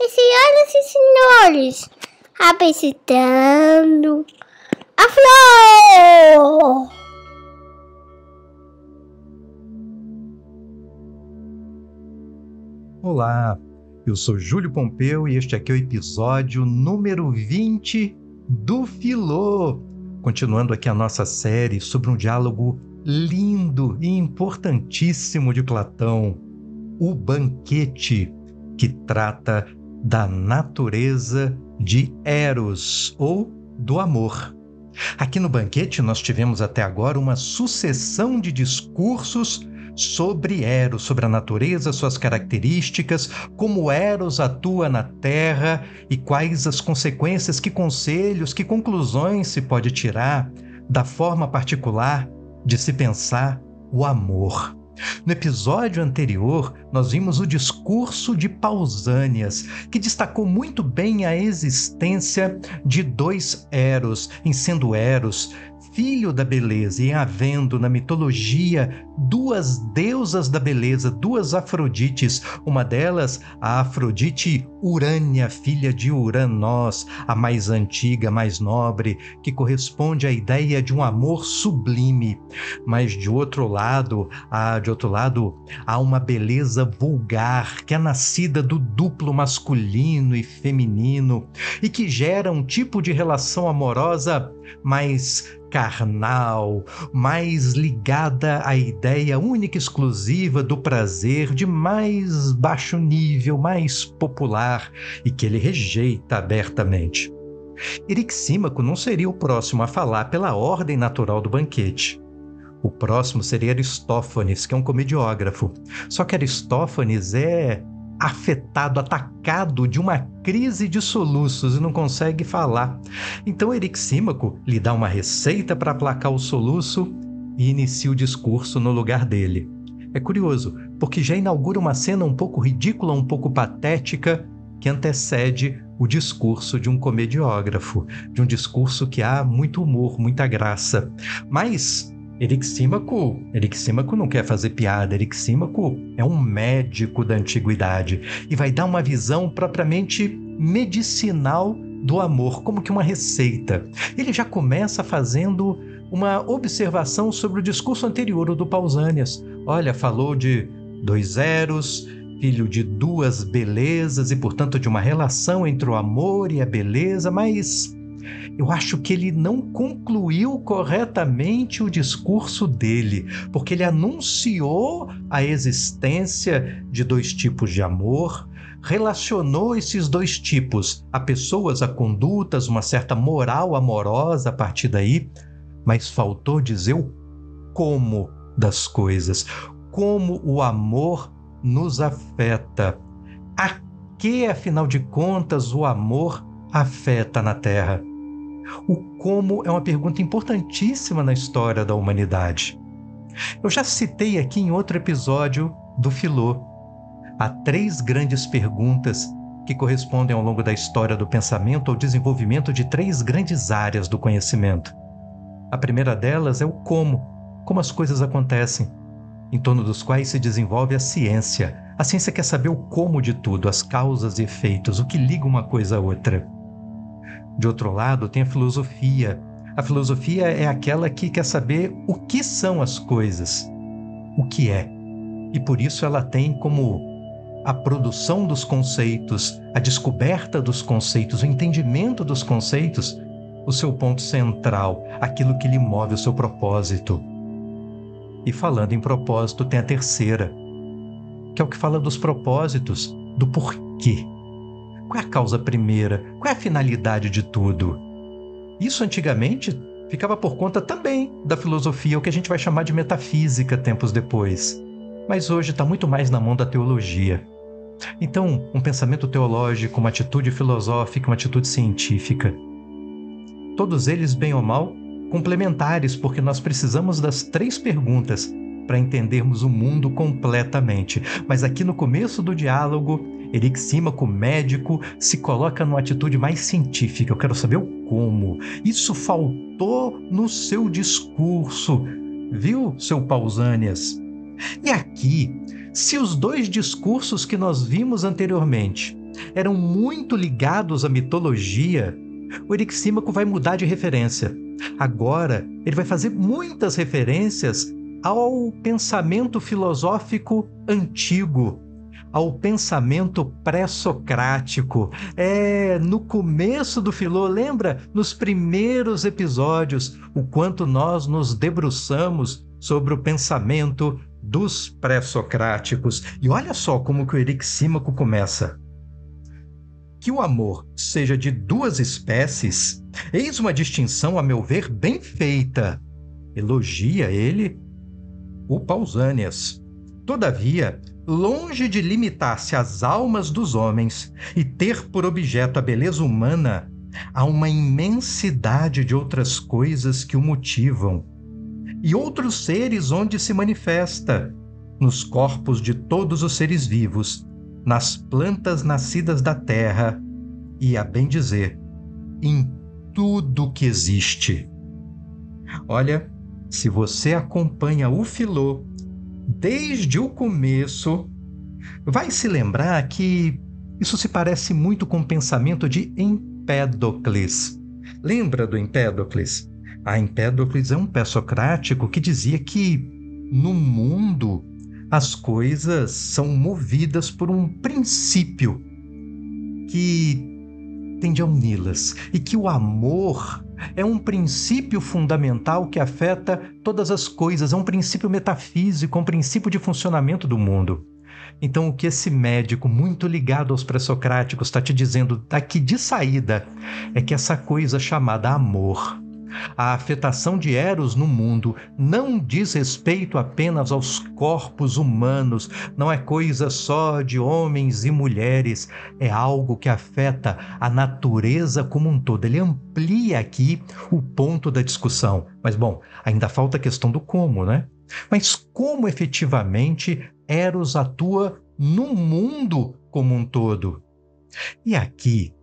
E senhoras e senhores, apresentando a flor! Olá, eu sou Júlio Pompeu e este aqui é o episódio número 20 do Filô. Continuando aqui a nossa série sobre um diálogo lindo e importantíssimo de Platão, o Banquete, que trata da natureza de Eros, ou do amor. Aqui no Banquete nós tivemos até agora uma sucessão de discursos sobre Eros, sobre a natureza, suas características, como Eros atua na Terra e quais as consequências, que conselhos, que conclusões se pode tirar da forma particular de se pensar o amor. No episódio anterior, nós vimos o discurso de Pausânias, que destacou muito bem a existência de dois Eros, em sendo Eros filho da beleza e havendo na mitologia duas deusas da beleza, duas Afrodites, uma delas a Afrodite Urânia, filha de Uranós, a mais antiga, mais nobre, que corresponde à ideia de um amor sublime. Mas de outro lado há uma beleza vulgar, que é nascida do duplo masculino e feminino e que gera um tipo de relação amorosa mais carnal, mais ligada à ideia única e exclusiva do prazer de mais baixo nível, mais popular, e que ele rejeita abertamente. Erixímaco não seria o próximo a falar pela ordem natural do banquete. O próximo seria Aristófanes, que é um comediógrafo. Só que Aristófanes é afetado, atacado de uma crise de soluços e não consegue falar. Então Erixímaco lhe dá uma receita para aplacar o soluço e inicia o discurso no lugar dele. É curioso, porque já inaugura uma cena um pouco ridícula, um pouco patética, que antecede o discurso de um comediógrafo, de um discurso que há muito humor, muita graça. Mas Erixímaco não quer fazer piada. Erixímaco é um médico da antiguidade e vai dar uma visão propriamente medicinal do amor, como que uma receita. Ele já começa fazendo uma observação sobre o discurso anterior, o do Pausânias. Olha, falou de dois Eros, filho de duas belezas e, portanto, de uma relação entre o amor e a beleza, mas eu acho que ele não concluiu corretamente o discurso dele, porque ele anunciou a existência de dois tipos de amor, relacionou esses dois tipos a pessoas, a condutas, uma certa moral amorosa a partir daí, mas faltou dizer o como das coisas, como o amor nos afeta. A que, afinal de contas, o amor afeta na Terra? O como é uma pergunta importantíssima na história da humanidade. Eu já citei aqui em outro episódio do Filô. Há três grandes perguntas que correspondem ao longo da história do pensamento ao desenvolvimento de três grandes áreas do conhecimento. A primeira delas é o como as coisas acontecem, em torno dos quais se desenvolve a ciência. A ciência quer saber o como de tudo, as causas e efeitos, o que liga uma coisa a outra. De outro lado, tem a filosofia. A filosofia é aquela que quer saber o que são as coisas, o que é. E por isso ela tem como a produção dos conceitos, a descoberta dos conceitos, o entendimento dos conceitos, o seu ponto central, aquilo que lhe move, o seu propósito. E falando em propósito, tem a terceira, que é o que fala dos propósitos, do porquê. Qual é a causa primeira? Qual é a finalidade de tudo? Isso antigamente ficava por conta também da filosofia, o que a gente vai chamar de metafísica tempos depois. Mas hoje está muito mais na mão da teologia. Então, um pensamento teológico, uma atitude filosófica, uma atitude científica. Todos eles, bem ou mal, complementares, porque nós precisamos das três perguntas para entendermos o mundo completamente. Mas aqui no começo do diálogo, Erixímaco, médico, se coloca numa atitude mais científica. Eu quero saber o como. Isso faltou no seu discurso, viu, seu Pausânias? E aqui, se os dois discursos que nós vimos anteriormente eram muito ligados à mitologia, o Erixímaco vai mudar de referência. Agora, ele vai fazer muitas referências ao pensamento filosófico antigo, ao pensamento pré-socrático. No começo do Filô, lembra? Nos primeiros episódios, o quanto nós nos debruçamos sobre o pensamento dos pré-socráticos. E olha só como que o Erixímaco começa. Que o amor seja de duas espécies, eis uma distinção, a meu ver, bem feita. Elogia ele o Pausânias. Todavia, longe de limitar-se às almas dos homens e ter por objeto a beleza humana, há uma imensidade de outras coisas que o motivam, e outros seres onde se manifesta, nos corpos de todos os seres vivos, nas plantas nascidas da terra e, a bem dizer, em tudo que existe. Olha, se você acompanha o Filô desde o começo, vai se lembrar que isso se parece muito com o pensamento de Empédocles. Lembra do Empédocles? Empédocles é um pré-socrático que dizia que no mundo as coisas são movidas por um princípio que tende a uni-las e que o amor é um princípio fundamental que afeta todas as coisas, é um princípio metafísico, um princípio de funcionamento do mundo. Então, o que esse médico muito ligado aos pré-socráticos está te dizendo daqui de saída é que essa coisa chamada amor, a afetação de Eros no mundo, não diz respeito apenas aos corpos humanos, não é coisa só de homens e mulheres, é algo que afeta a natureza como um todo. Ele amplia aqui o ponto da discussão. Mas, bom, ainda falta a questão do como, né? Mas como efetivamente Eros atua no mundo como um todo? E aqui,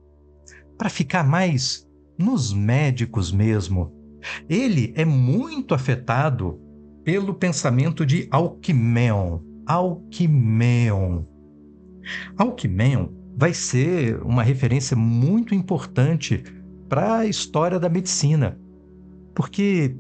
para ficar mais nos médicos mesmo, ele é muito afetado pelo pensamento de Alquimêon. Alquimêon vai ser uma referência muito importante para a história da medicina, porque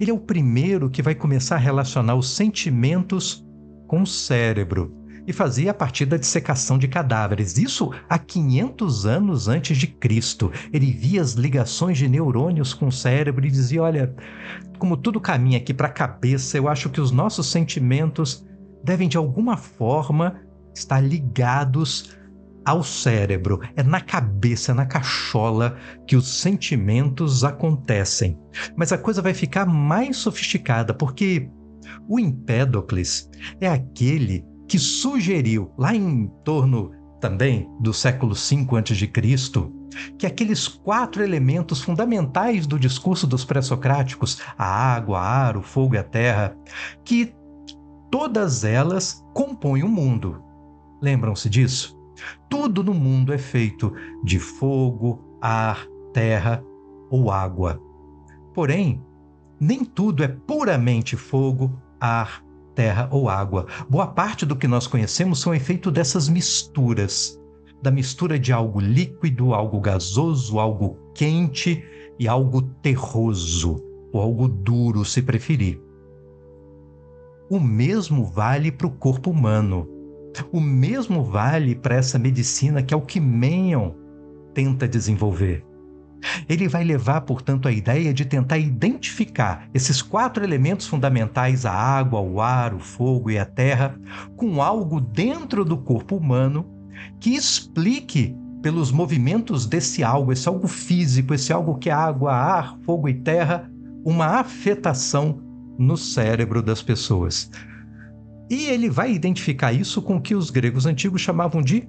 ele é o primeiro que vai começar a relacionar os sentimentos com o cérebro e fazia a partir da dissecação de cadáveres. Isso há 500 anos antes de Cristo. Ele via as ligações de neurônios com o cérebro e dizia, olha, como tudo caminha aqui para a cabeça, eu acho que os nossos sentimentos devem de alguma forma estar ligados ao cérebro. É na cabeça, é na cachola que os sentimentos acontecem. Mas a coisa vai ficar mais sofisticada, porque o Empédocles é aquele que sugeriu, lá em torno também do século V a.C., que aqueles 4 elementos fundamentais do discurso dos pré-socráticos, a água, a ar, o fogo e a terra, que todas elas compõem o mundo. Lembram-se disso? Tudo no mundo é feito de fogo, ar, terra ou água. Porém, nem tudo é puramente fogo, ar, terra ou água. Boa parte do que nós conhecemos são efeito dessas misturas, da mistura de algo líquido, algo gasoso, algo quente e algo terroso, ou algo duro, se preferir. O mesmo vale para o corpo humano. O mesmo vale para essa medicina que Alquimêon tenta desenvolver. Ele vai levar, portanto, a ideia de tentar identificar esses 4 elementos fundamentais, a água, o ar, o fogo e a terra, com algo dentro do corpo humano que explique, pelos movimentos desse algo, esse algo físico, esse algo que é água, ar, fogo e terra, uma afetação no cérebro das pessoas. E ele vai identificar isso com o que os gregos antigos chamavam de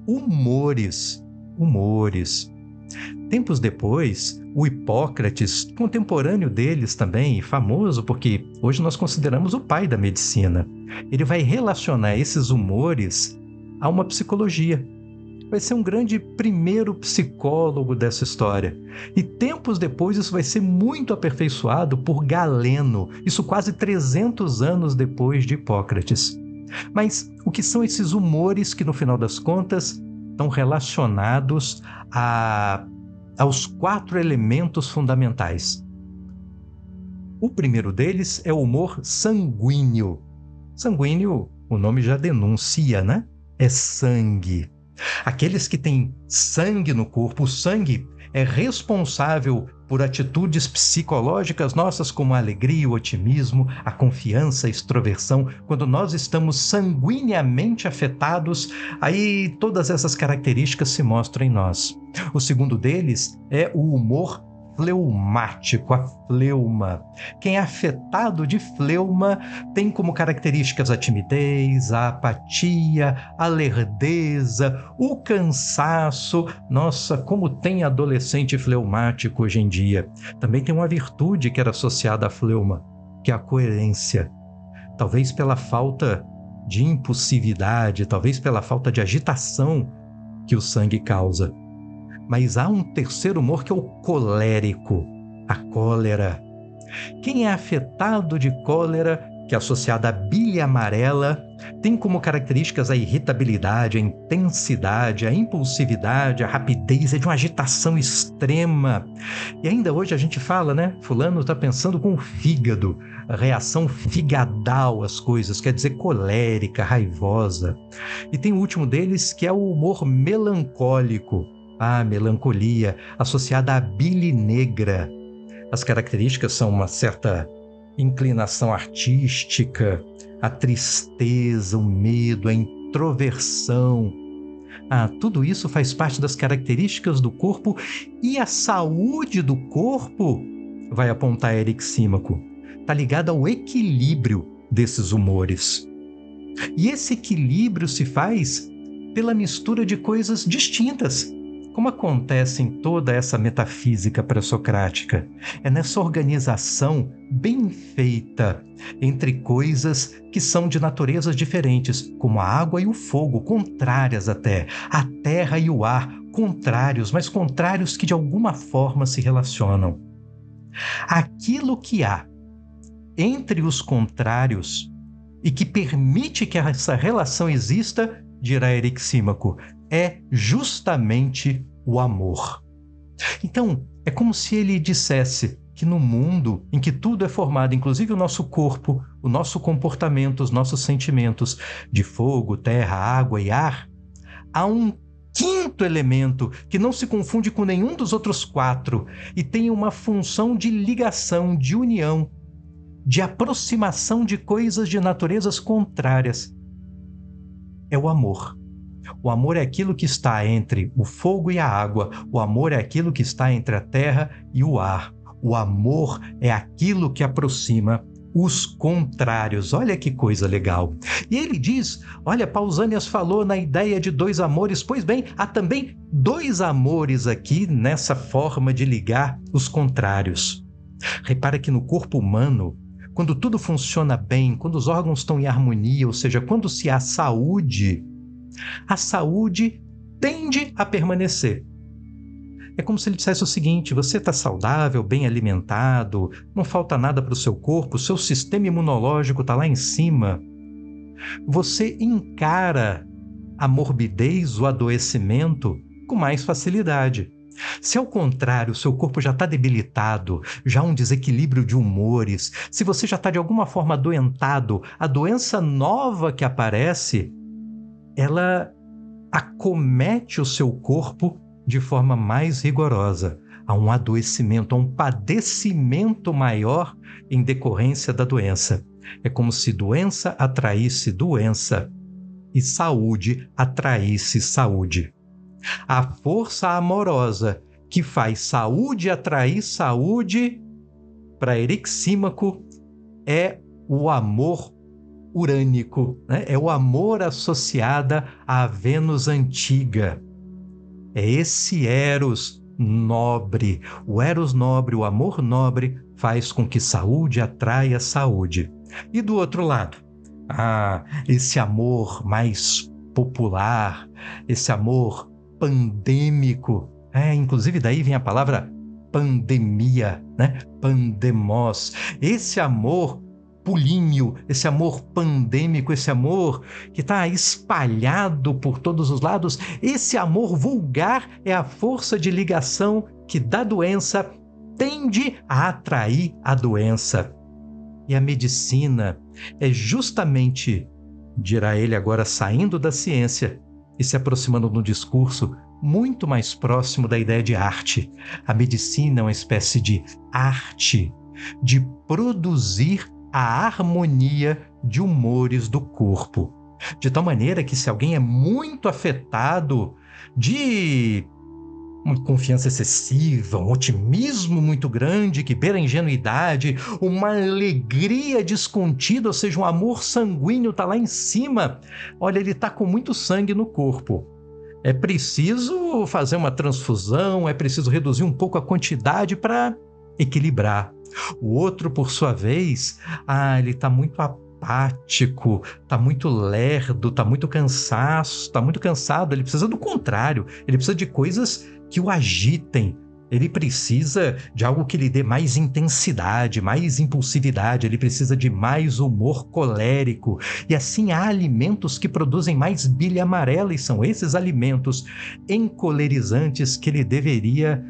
humores. Tempos depois, o Hipócrates, contemporâneo deles também, famoso porque hoje nós consideramos o pai da medicina, ele vai relacionar esses humores a uma psicologia. Vai ser um grande primeiro psicólogo dessa história. E tempos depois isso vai ser muito aperfeiçoado por Galeno, isso quase 300 anos depois de Hipócrates. Mas o que são esses humores que, no final das contas, estão relacionados aos 4 elementos fundamentais. O primeiro deles é o humor sanguíneo. Sanguíneo, o nome já denuncia, né? É sangue. Aqueles que têm sangue no corpo, o sangue é responsável por atitudes psicológicas nossas como a alegria, o otimismo, a confiança, a extroversão. Quando nós estamos sanguineamente afetados, aí todas essas características se mostram em nós. O segundo deles é o humor fleumático, a fleuma. Quem é afetado de fleuma tem como características a timidez, a apatia, a lerdeza, o cansaço. Nossa, como tem adolescente fleumático hoje em dia. Também tem uma virtude que era associada à fleuma, que é a coerência. Talvez pela falta de impulsividade, talvez pela falta de agitação que o sangue causa. Mas há um terceiro humor que é o colérico, a cólera. Quem é afetado de cólera, que é associada à bile amarela, tem como características a irritabilidade, a intensidade, a impulsividade, a rapidez, é de uma agitação extrema. E ainda hoje a gente fala, né? Fulano está pensando com o fígado, a reação figadal às coisas, quer dizer colérica, raivosa. E tem o último deles, que é o humor melancólico. A melancolia, associada à bile negra. As características são uma certa inclinação artística, a tristeza, o medo, a introversão. Tudo isso faz parte das características do corpo, e a saúde do corpo, vai apontar Eryxímaco, está ligada ao equilíbrio desses humores. E esse equilíbrio se faz pela mistura de coisas distintas, como acontece em toda essa metafísica pré-socrática. É nessa organização bem feita entre coisas que são de naturezas diferentes, como a água e o fogo, contrárias até, a terra e o ar, contrários, mas contrários que de alguma forma se relacionam. Aquilo que há entre os contrários e que permite que essa relação exista, dirá Eryxímaco, é justamente o amor. Então, é como se ele dissesse que no mundo em que tudo é formado, inclusive o nosso corpo, o nosso comportamento, os nossos sentimentos, de fogo, terra, água e ar, há um quinto elemento que não se confunde com nenhum dos outros 4 e tem uma função de ligação, de união, de aproximação de coisas de naturezas contrárias. É o amor. O amor é aquilo que está entre o fogo e a água. O amor é aquilo que está entre a terra e o ar. O amor é aquilo que aproxima os contrários. Olha que coisa legal. E ele diz, olha, Pausanias falou na ideia de 2 amores. Pois bem, há também 2 amores aqui nessa forma de ligar os contrários. Repara que no corpo humano, quando tudo funciona bem, quando os órgãos estão em harmonia, ou seja, quando se há saúde, a saúde tende a permanecer. É como se ele dissesse o seguinte: você está saudável, bem alimentado, não falta nada para o seu corpo, o seu sistema imunológico está lá em cima. Você encara a morbidez, o adoecimento com mais facilidade. Se ao contrário, o seu corpo já está debilitado, já há um desequilíbrio de humores, se você já está de alguma forma adoentado, a doença nova que aparece, ela acomete o seu corpo de forma mais rigorosa. Há um adoecimento, há um padecimento maior em decorrência da doença. É como se doença atraísse doença e saúde atraísse saúde. A força amorosa que faz saúde atrair saúde, para Eryxímaco, é o amor urânico, né? É o amor associado à Vênus antiga. É esse Eros nobre. O Eros nobre, o amor nobre, faz com que saúde atraia saúde. E do outro lado, esse amor mais popular, esse amor pandêmico, inclusive daí vem a palavra pandemia, né? Pandemos. Esse amor apulíneo, esse amor pandêmico, esse amor que está espalhado por todos os lados, esse amor vulgar é a força de ligação que da doença tende a atrair a doença. E a medicina é justamente, dirá ele agora saindo da ciência e se aproximando de um discurso muito mais próximo da ideia de arte. A medicina é uma espécie de arte de produzir a harmonia de humores do corpo. De tal maneira que se alguém é muito afetado de uma confiança excessiva, um otimismo muito grande que beira a ingenuidade, uma alegria descontida, ou seja, um amor sanguíneo está lá em cima, olha, ele está com muito sangue no corpo. É preciso fazer uma transfusão, é preciso reduzir um pouco a quantidade para equilibrar. O outro, por sua vez, ele está muito apático, está muito lerdo, está muito cansado, ele precisa do contrário, ele precisa de coisas que o agitem, ele precisa de algo que lhe dê mais intensidade, mais impulsividade, ele precisa de mais humor colérico. E assim há alimentos que produzem mais bile amarela, e são esses alimentos encolerizantes que ele deveria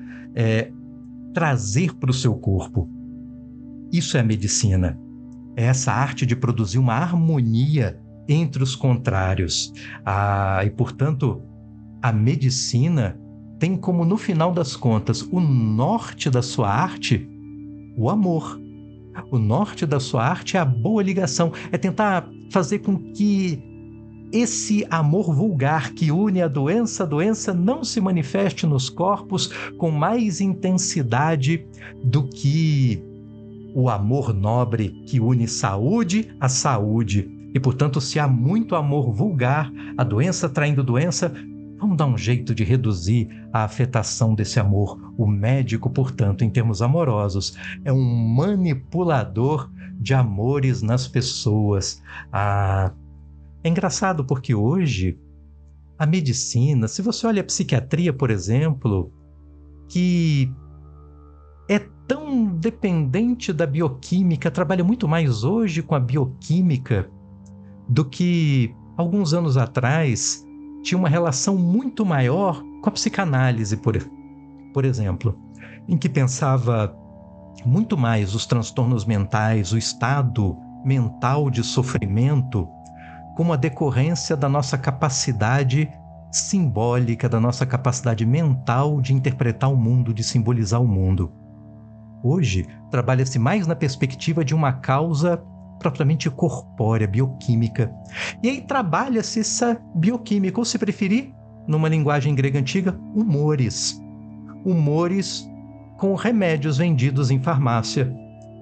trazer para o seu corpo. Isso é a medicina. É essa arte de produzir uma harmonia entre os contrários. E, portanto, a medicina tem como, no final das contas, o norte da sua arte, o amor. O norte da sua arte é a boa ligação, é tentar fazer com que esse amor vulgar que une a doença não se manifeste nos corpos com mais intensidade do que o amor nobre que une saúde a saúde. E, portanto, se há muito amor vulgar, a doença traindo doença, vamos dar um jeito de reduzir a afetação desse amor. O médico, portanto, em termos amorosos, é um manipulador de amores nas pessoas. É engraçado porque hoje a medicina, se você olha a psiquiatria, por exemplo, que é tão dependente da bioquímica, trabalha muito mais hoje com a bioquímica do que alguns anos atrás tinha uma relação muito maior com a psicanálise, por exemplo, em que pensava muito mais os transtornos mentais, o estado mental de sofrimento, como a decorrência da nossa capacidade simbólica, da nossa capacidade mental de interpretar o mundo, de simbolizar o mundo. Hoje, trabalha-se mais na perspectiva de uma causa propriamente corpórea, bioquímica. E aí trabalha-se essa bioquímica, ou se preferir, numa linguagem grega antiga, humores. Humores com remédios vendidos em farmácia.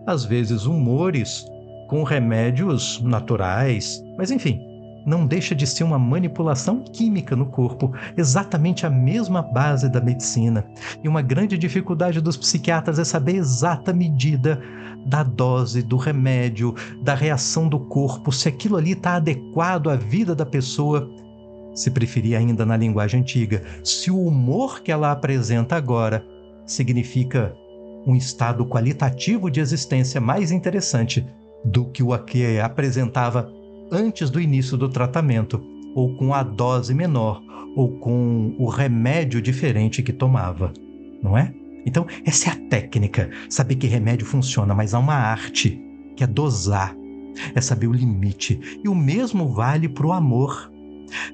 Às vezes humores com remédios naturais, mas enfim, não deixa de ser uma manipulação química no corpo, exatamente a mesma base da medicina. E uma grande dificuldade dos psiquiatras é saber a exata medida da dose, do remédio, da reação do corpo, se aquilo ali está adequado à vida da pessoa, se preferir ainda na linguagem antiga, se o humor que ela apresenta agora significa um estado qualitativo de existência mais interessante do que o que apresentava antes do início do tratamento, ou com a dose menor, ou com o remédio diferente que tomava, não é? Então, essa é a técnica, saber que remédio funciona, mas há uma arte, que é dosar, é saber o limite. E o mesmo vale para o amor.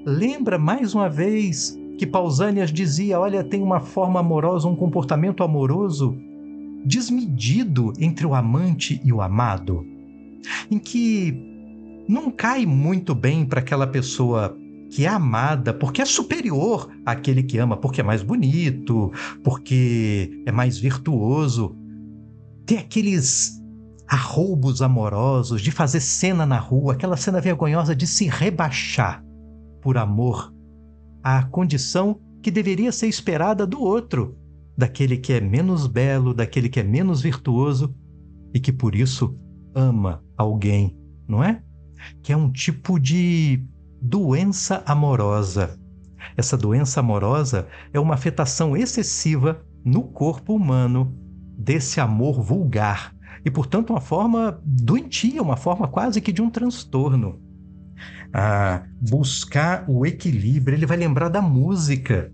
Lembra, mais uma vez, que Pausanias dizia, olha, tem uma forma amorosa, um comportamento amoroso desmedido entre o amante e o amado, em que não cai muito bem para aquela pessoa que é amada porque é superior àquele que ama, porque é mais bonito, porque é mais virtuoso. Tem aqueles arroubos amorosos de fazer cena na rua, aquela cena vergonhosa de se rebaixar por amor à condição que deveria ser esperada do outro, daquele que é menos belo, daquele que é menos virtuoso e que por isso ama alguém, não é? Que é um tipo de doença amorosa. Essa doença amorosa é uma afetação excessiva no corpo humano desse amor vulgar, e, portanto, uma forma doentia, uma forma quase que de um transtorno. Buscar o equilíbrio, ele vai lembrar da música.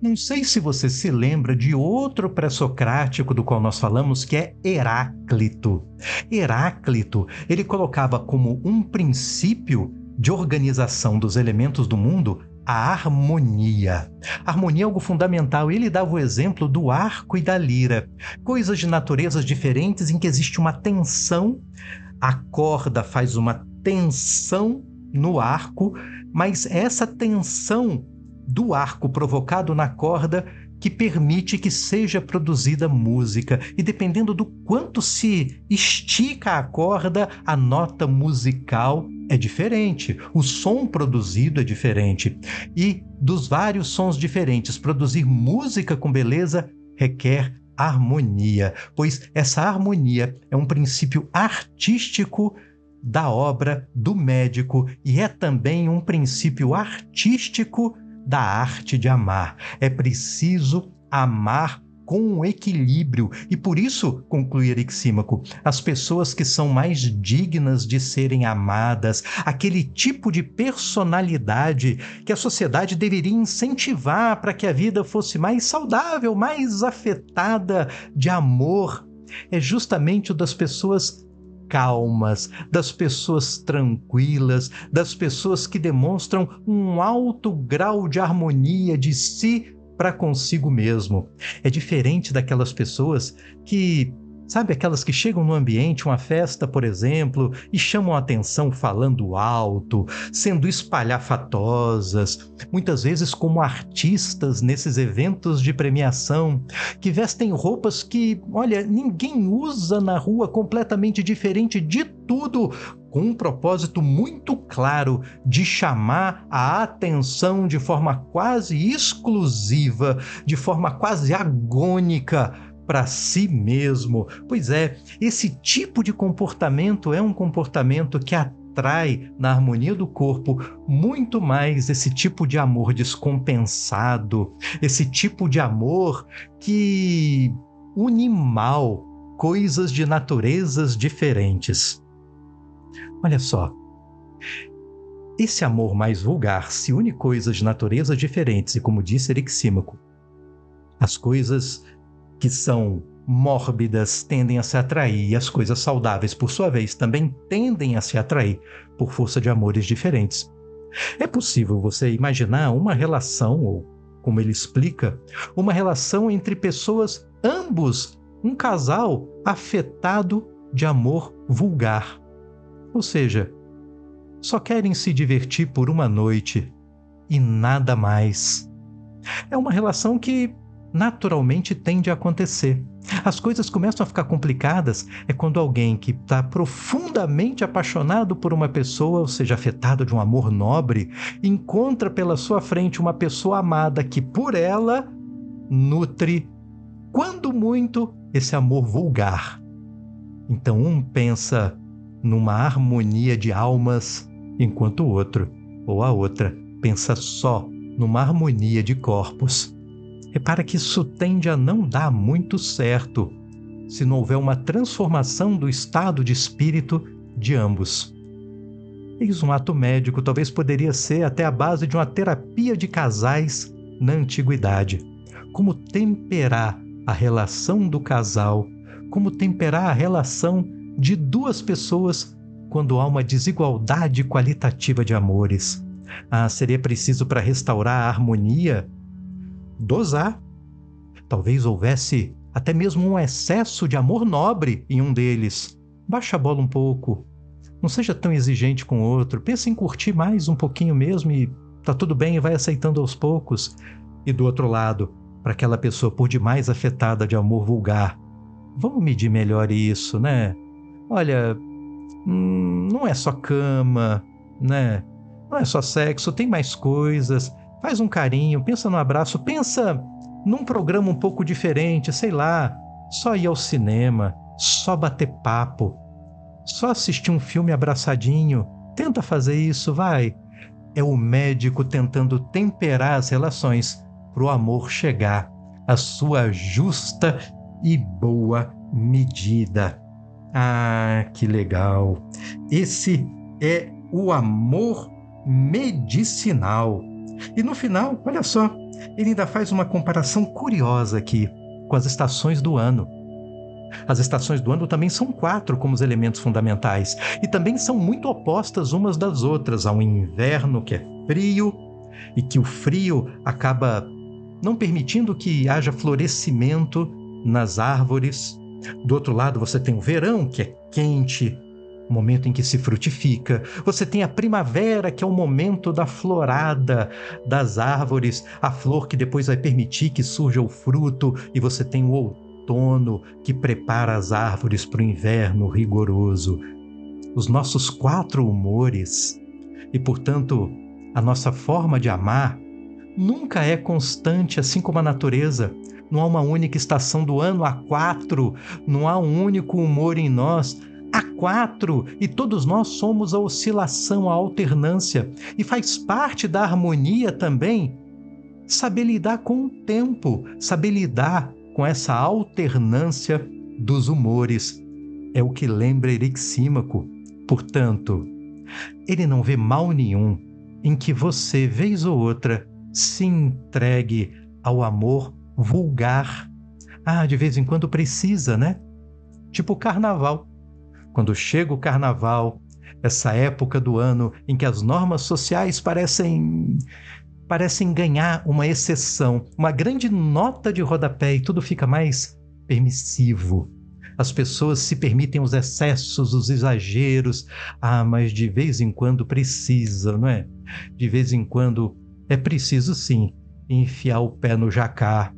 Não sei se você se lembra de outro pré-socrático do qual nós falamos, que é Heráclito. Heráclito, ele colocava como um princípio de organização dos elementos do mundo a harmonia. A harmonia é algo fundamental. Ele dava o exemplo do arco e da lira, coisas de naturezas diferentes em que existe uma tensão. A corda faz uma tensão no arco, mas essa tensão do arco provocado na corda que permite que seja produzida música. E dependendo do quanto se estica a corda, a nota musical é diferente, o som produzido é diferente. E dos vários sons diferentes, produzir música com beleza requer harmonia, pois essa harmonia é um princípio artístico da obra do médico e é também um princípio artístico da arte de amar. É preciso amar com equilíbrio e por isso, conclui Erixímaco, as pessoas que são mais dignas de serem amadas, aquele tipo de personalidade que a sociedade deveria incentivar para que a vida fosse mais saudável, mais afetada de amor, é justamente o das pessoas calmas, das pessoas tranquilas, das pessoas que demonstram um alto grau de harmonia de si para consigo mesmo. É diferente daquelas pessoas que, sabe, aquelas que chegam no ambiente, uma festa, por exemplo, e chamam a atenção falando alto, sendo espalhafatosas, muitas vezes como artistas nesses eventos de premiação, que vestem roupas que, olha, ninguém usa na rua, completamente diferente de tudo, com um propósito muito claro de chamar a atenção de forma quase exclusiva, de forma quase agônica para si mesmo. Pois é, esse tipo de comportamento é um comportamento que atrai na harmonia do corpo muito mais esse tipo de amor descompensado, esse tipo de amor que une mal coisas de naturezas diferentes. Olha só, esse amor mais vulgar se une coisas de naturezas diferentes e, como disse Erixímaco, as coisas que são mórbidas tendem a se atrair e as coisas saudáveis, por sua vez, também tendem a se atrair por força de amores diferentes. É possível você imaginar uma relação, ou como ele explica, uma relação entre pessoas, ambos, um casal afetado de amor vulgar. Ou seja, só querem se divertir por uma noite e nada mais. É uma relação que naturalmente tende a acontecer. As coisas começam a ficar complicadas quando alguém que está profundamente apaixonado por uma pessoa, ou seja, afetado de um amor nobre, encontra pela sua frente uma pessoa amada que por ela nutre, quando muito, esse amor vulgar. Então um pensa numa harmonia de almas, enquanto o outro, ou a outra, pensa só numa harmonia de corpos. Repara que isso tende a não dar muito certo se não houver uma transformação do estado de espírito de ambos. Eis um ato médico, talvez poderia ser até a base de uma terapia de casais na antiguidade. Como temperar a relação do casal, como temperar a relação de duas pessoas quando há uma desigualdade qualitativa de amores. Seria preciso, para restaurar a harmonia, dosar. Talvez houvesse até mesmo um excesso de amor nobre em um deles. Baixa a bola um pouco. Não seja tão exigente com o outro. Pensa em curtir mais um pouquinho mesmo e tá tudo bem e vai aceitando aos poucos. E do outro lado, para aquela pessoa por demais afetada de amor vulgar, vamos medir melhor isso, né? Olha, não é só cama, né? Não é só sexo, tem mais coisas. Faz um carinho, pensa no abraço, pensa num programa um pouco diferente, sei lá, só ir ao cinema, só bater papo, só assistir um filme abraçadinho. Tenta fazer isso, vai. É o médico tentando temperar as relações para o amor chegar à sua justa e boa medida. Ah, que legal! Esse é o amor medicinal. E no final, olha só, ele ainda faz uma comparação curiosa aqui com as estações do ano. As estações do ano também são 4 como os elementos fundamentais e também são muito opostas umas das outras. Há um inverno que é frio e que o frio acaba não permitindo que haja florescimento nas árvores. Do outro lado, você tem o verão, que é quente, o momento em que se frutifica. Você tem a primavera, que é o momento da florada das árvores, a flor que depois vai permitir que surja o fruto, e você tem o outono, que prepara as árvores para o inverno rigoroso. Os nossos 4 humores, e portanto, a nossa forma de amar, nunca é constante, assim como a natureza. Não há uma única estação do ano, há 4. Não há um único humor em nós, há 4. E todos nós somos a oscilação, a alternância. E faz parte da harmonia também saber lidar com o tempo, saber lidar com essa alternância dos humores. É o que lembra Erixímaco. Portanto, ele não vê mal nenhum em que você, vez ou outra, se entregue ao amor vulgar. Ah, de vez em quando precisa, né? Tipo o carnaval. Quando chega o carnaval, essa época do ano em que as normas sociais parecem ganhar uma exceção, uma grande nota de rodapé e tudo fica mais permissivo. As pessoas se permitem os excessos, os exageros. Ah, mas de vez em quando precisa, não é? De vez em quando é preciso, sim, enfiar o pé no jacá,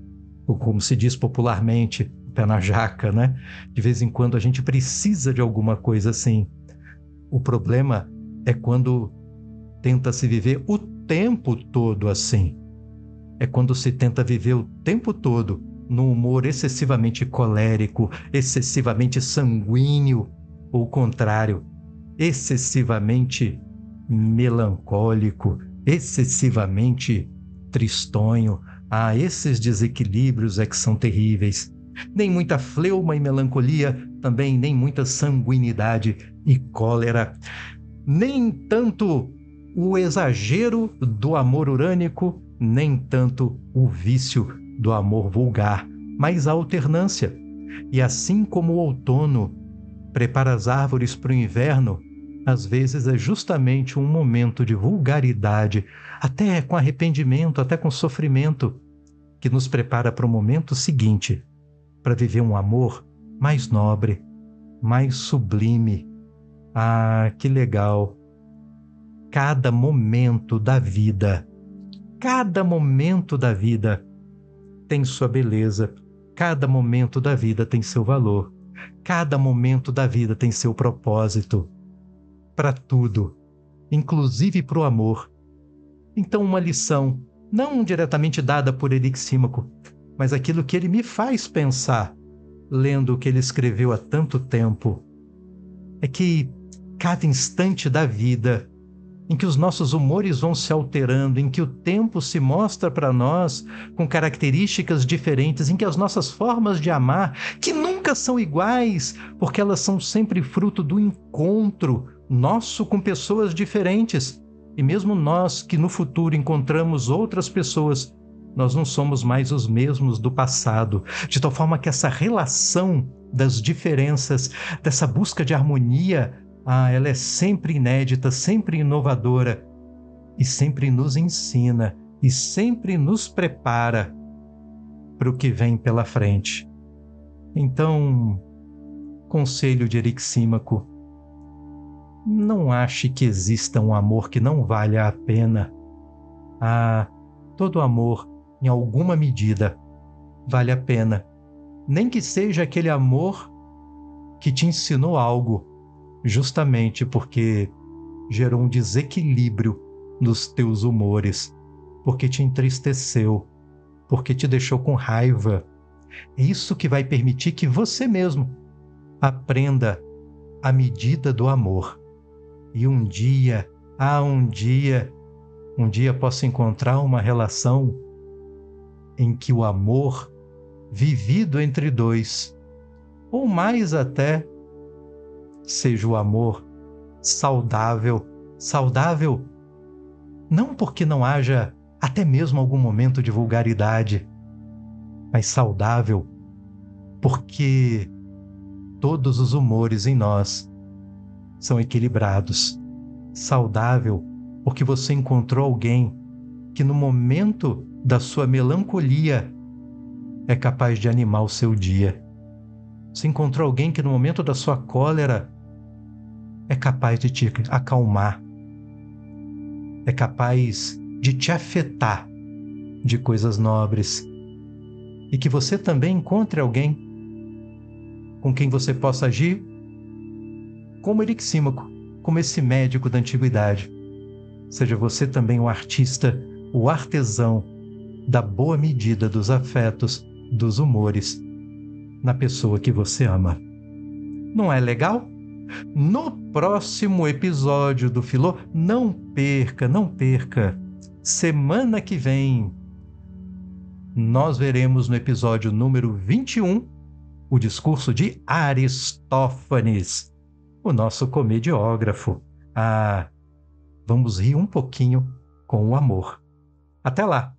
ou como se diz popularmente, o pé na jaca, né? De vez em quando a gente precisa de alguma coisa assim. O problema é quando tenta se viver o tempo todo assim. É quando se tenta viver o tempo todo num humor excessivamente colérico, excessivamente sanguíneo, ou o contrário, excessivamente melancólico, excessivamente tristonho. Ah, esses desequilíbrios é que são terríveis. Nem muita fleuma e melancolia, também nem muita sanguinidade e cólera. Nem tanto o exagero do amor urânico, nem tanto o vício do amor vulgar, mas a alternância. E assim como o outono prepara as árvores para o inverno, às vezes é justamente um momento de vulgaridade, até com arrependimento, até com sofrimento, que nos prepara para o momento seguinte, para viver um amor mais nobre, mais sublime. Ah, que legal! Cada momento da vida tem sua beleza, cada momento da vida tem seu valor, cada momento da vida tem seu propósito, para tudo, inclusive para o amor. Então, uma lição, não diretamente dada por Erixímaco, mas aquilo que ele me faz pensar, lendo o que ele escreveu há tanto tempo, é que cada instante da vida, em que os nossos humores vão se alterando, em que o tempo se mostra para nós com características diferentes, em que as nossas formas de amar, que nunca são iguais, porque elas são sempre fruto do encontro nosso com pessoas diferentes. E mesmo nós que no futuro encontramos outras pessoas, nós não somos mais os mesmos do passado, de tal forma que essa relação das diferenças, dessa busca de harmonia, ela é sempre inédita, sempre inovadora e sempre nos ensina e sempre nos prepara para o que vem pela frente. Então, conselho de Erixímaco: não ache que exista um amor que não valha a pena. Todo amor, em alguma medida, vale a pena, nem que seja aquele amor que te ensinou algo, justamente porque gerou um desequilíbrio nos teus humores, porque te entristeceu, porque te deixou com raiva. É isso que vai permitir que você mesmo aprenda a medida do amor. E um dia possa encontrar uma relação em que o amor, vivido entre dois, ou mais até, seja o amor saudável. Saudável não porque não haja até mesmo algum momento de vulgaridade, mas saudável porque todos os humores em nós são equilibrados. Saudável porque você encontrou alguém que no momento da sua melancolia é capaz de animar o seu dia. Você encontrou alguém que no momento da sua cólera é capaz de te acalmar, é capaz de te afetar de coisas nobres. E que você também encontre alguém com quem você possa agir como Erixímaco, como esse médico da antiguidade. Seja você também o artista, o artesão da boa medida dos afetos, dos humores, na pessoa que você ama. Não é legal? No próximo episódio do Filô, não perca, semana que vem, nós veremos no episódio número 21 o discurso de Aristófanes, o nosso comediógrafo. Vamos rir um pouquinho com o amor. Até lá!